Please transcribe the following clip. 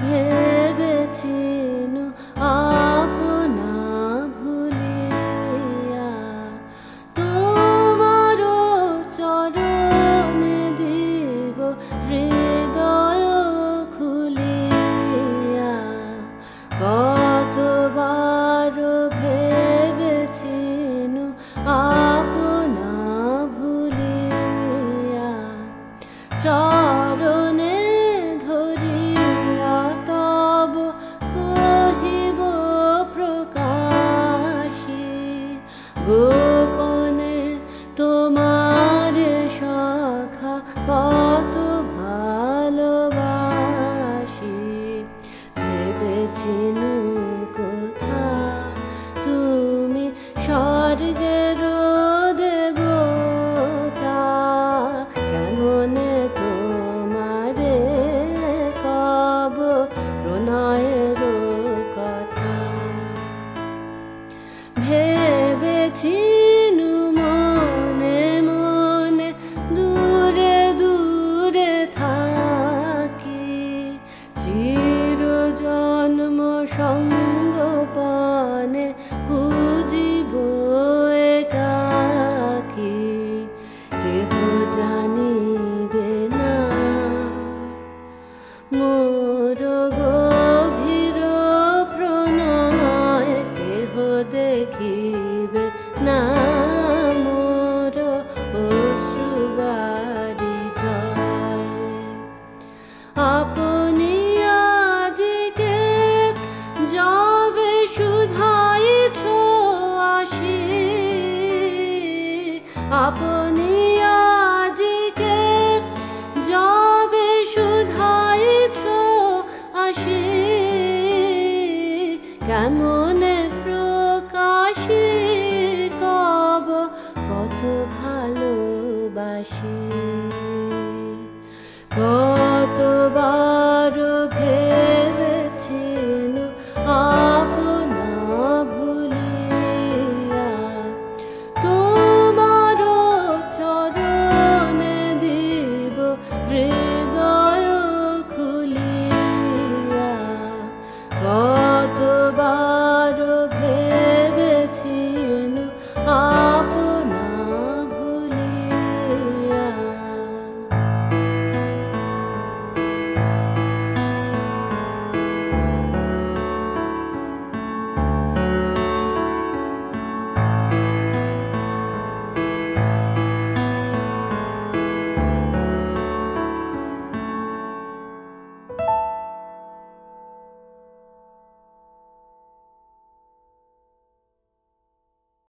ভেবেছিনু আপনা ভুলিয়া তোমারও চরণে দিব হৃদয় খুলিয়া। কতবার ভেবেছিনু আপনা ভুলিয়া চরণে ধরিয়া তব কহিব প্রকাশী গোপনে তোমার সখা কত ভালোবাসি। ভেবেছিনু কোথা তুমি স্বর্গের দেবতা, কেমনে তোমারে কব প্রণয়ের কথা। ভেবেছিনু মনে মনে দূরে দূরে থাকি চিরজন্ম সঙ্গোপনে পুজিব একাকী। কেহ জানিবে না মোর গভীর প্রণয়, কেহ দেখিবে না মোর অশ্রুবারিজয়। আপনি আজিকে যবে শুধাইছ আসি, আপনি আজিকে যবে শুধাইছ আসি, কেমন